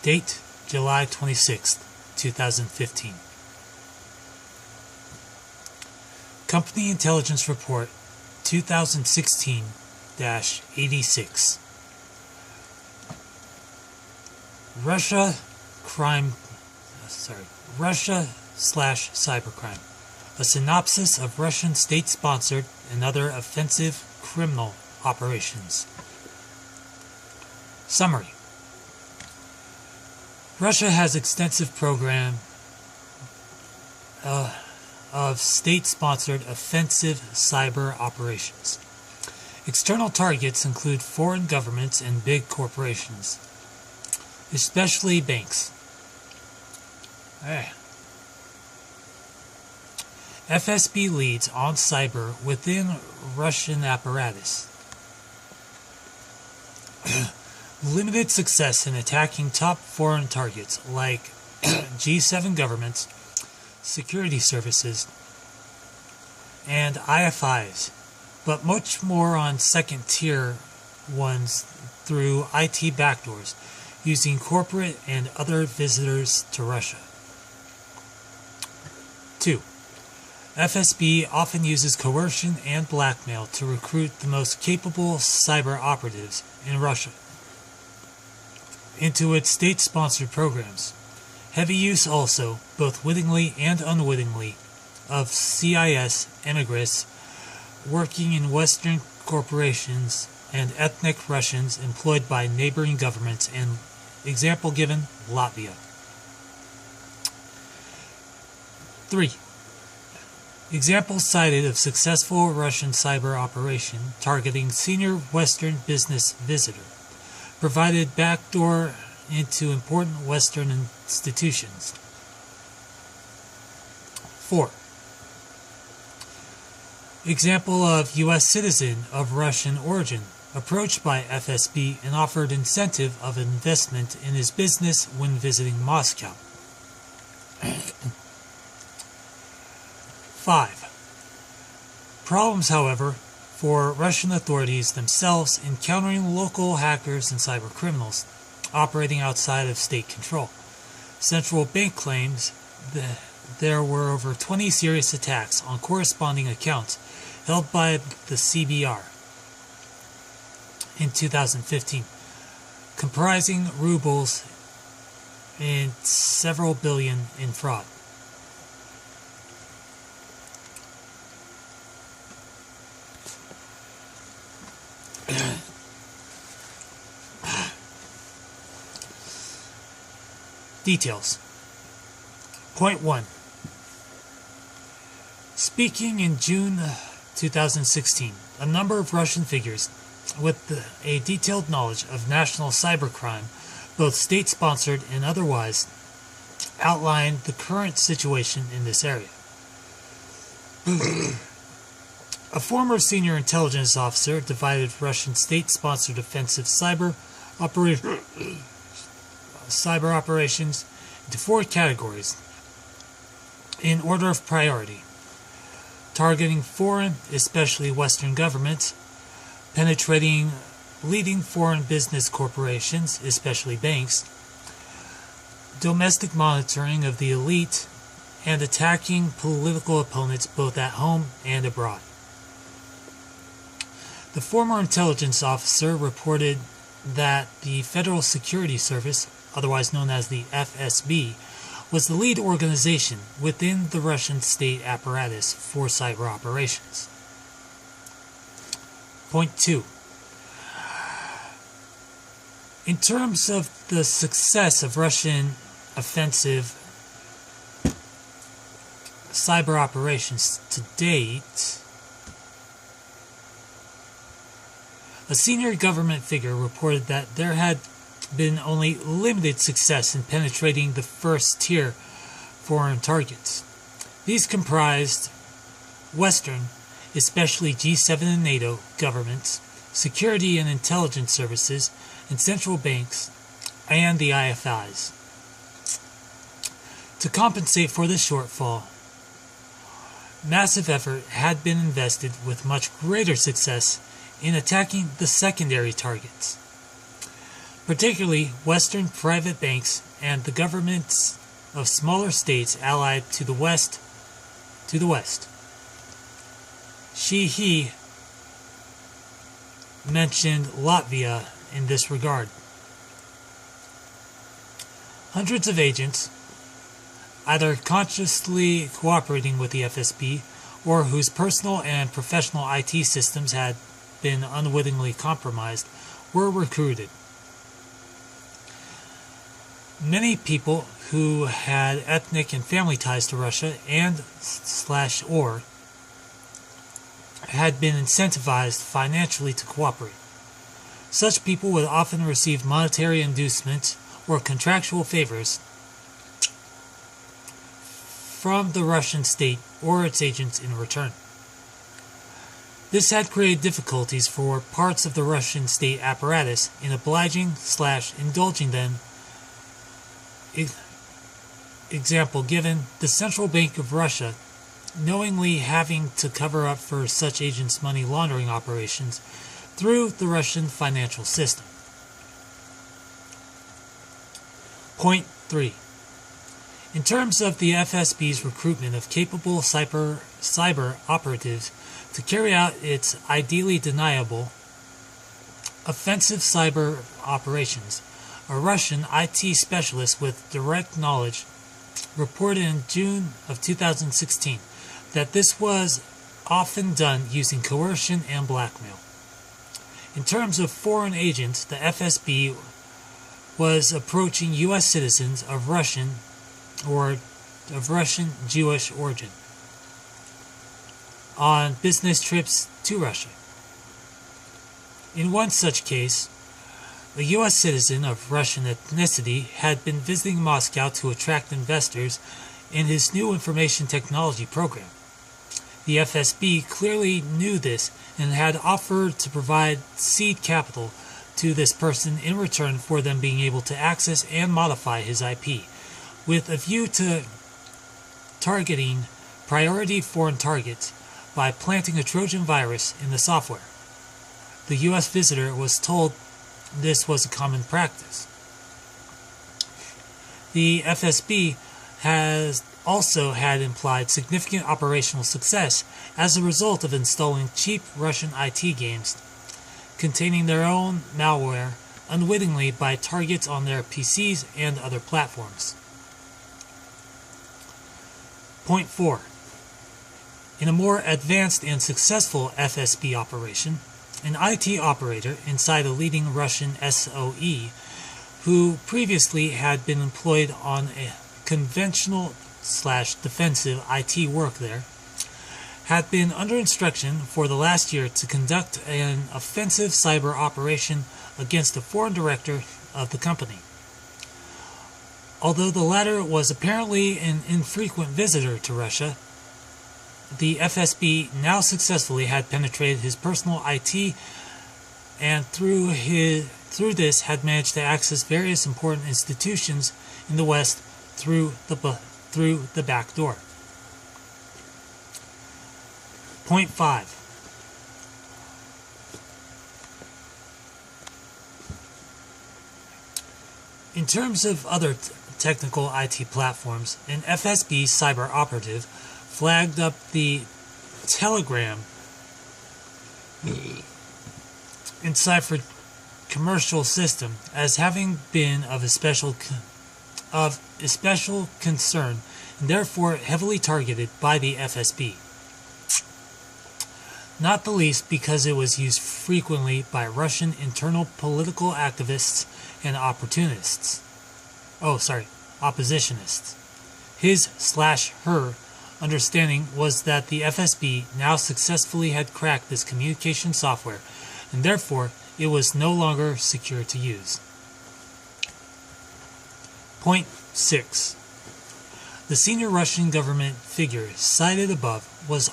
Date, July 26th, 2015. Company Intelligence Report 2016-86. Russia/cybercrime. A synopsis of Russian state-sponsored and other offensive criminal operations. Summary. Russia has extensive program of state-sponsored offensive cyber operations. External targets include foreign governments and big corporations, especially banks. FSB leads on cyber within Russian apparatus. Limited success in attacking top foreign targets like G7 governments, security services, and IFIs, but much more on second-tier ones through IT backdoors, using corporate and other visitors to Russia. 2. FSB often uses coercion and blackmail to recruit the most capable cyber operatives in Russia into its state-sponsored programs. Heavy use also, both wittingly and unwittingly, of CIS immigrants working in Western corporations and ethnic Russians employed by neighboring governments, and example given, Latvia. 3. Examples cited of successful Russian cyber operation targeting senior Western business visitor. Provided backdoor into important Western institutions. 4. Example of U.S. citizen of Russian origin approached by FSB and offered incentive of investment in his business when visiting Moscow. 5. Problems, however, for Russian authorities themselves in countering local hackers and cyber criminals operating outside of state control. Central Bank claims that there were over 20 serious attacks on corresponding accounts held by the CBR in 2015, comprising rubles and several billion in fraud. Details. Point 1. Speaking in June 2016, a number of Russian figures with a detailed knowledge of national cybercrime, both state-sponsored and otherwise, outlined the current situation in this area. A former senior intelligence officer divided Russian state-sponsored offensive cyber operations into 4 categories in order of priority: targeting foreign, especially Western governments, penetrating leading foreign business corporations, especially banks, domestic monitoring of the elite, and attacking political opponents both at home and abroad. The former intelligence officer reported that the Federal Security Service, otherwise known as the FSB, was the lead organization within the Russian state apparatus for cyber operations. Point 2. In terms of the success of Russian offensive cyber operations to date, a senior government figure reported that there had been only limited success in penetrating the first-tier foreign targets. These comprised Western, especially G7 and NATO governments, security and intelligence services, and central banks, and the IFIs. To compensate for this shortfall, massive effort had been invested with much greater success in attacking the secondary targets. particularly Western private banks and the governments of smaller states allied to the west. He mentioned Latvia in this regard. Hundreds of agents, either consciously cooperating with the FSB or whose personal and professional IT systems had been unwittingly compromised, were recruited. Many people who had ethnic and family ties to Russia and/or had been incentivized financially to cooperate. Such people would often receive monetary inducements or contractual favors from the Russian state or its agents in return. This had created difficulties for parts of the Russian state apparatus in obliging/indulging them. Example given, the Central Bank of Russia knowingly having to cover up for such agents' money laundering operations through the Russian financial system. Point 3. In terms of the FSB's recruitment of capable cyber operatives to carry out its ideally deniable offensive cyber operations, a Russian IT specialist with direct knowledge reported in June of 2016 that this was often done using coercion and blackmail. In terms of foreign agents, the FSB was approaching U.S. citizens of Russian Jewish origin on business trips to Russia. In one such case, a U.S. citizen of Russian ethnicity had been visiting Moscow to attract investors in his new information technology program. The FSB clearly knew this and had offered to provide seed capital to this person in return for them being able to access and modify his IP, with a view to targeting priority foreign targets by planting a Trojan virus in the software. The U.S. visitor was told this was a common practice. The FSB has also had implied significant operational success as a result of installing cheap Russian IT games containing their own malware unwittingly by targets on their PCs and other platforms. Point 4. In a more advanced and successful FSB operation, an IT operator inside a leading Russian SOE who previously had been employed on a conventional/defensive IT work there, had been under instruction for the last year to conduct an offensive cyber operation against a foreign director of the company. Although the latter was apparently an infrequent visitor to Russia, the FSB now successfully had penetrated his personal IT and through this had managed to access various important institutions in the West through the back door. Point 5. In terms of other technical IT platforms, an FSB cyber operative flagged up the Telegram enciphered commercial system as having been of especial concern and therefore heavily targeted by the FSB. Not the least because it was used frequently by Russian internal political activists and oppositionists. His/her understanding was that the FSB now successfully had cracked this communication software, and therefore it was no longer secure to use. Point 6. The senior Russian government figure cited above was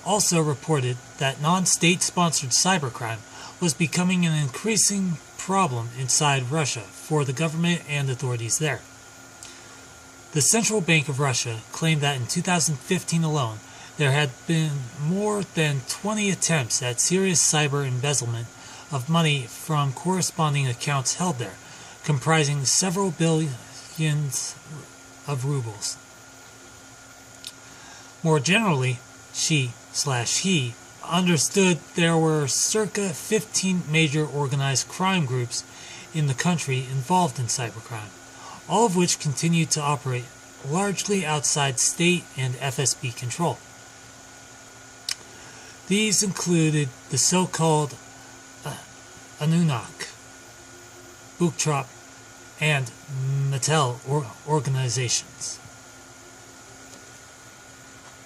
also reported that non-state-sponsored cybercrime was becoming an increasing problem inside Russia for the government and authorities there. The Central Bank of Russia claimed that in 2015 alone, there had been more than 20 attempts at serious cyber embezzlement of money from corresponding accounts held there, comprising several billions of rubles. More generally, she/he understood there were circa 15 major organized crime groups in the country involved in cybercrime, all of which continued to operate largely outside state and FSB control. These included the so-called Anunnaki, Booktrop, and Mattel organizations.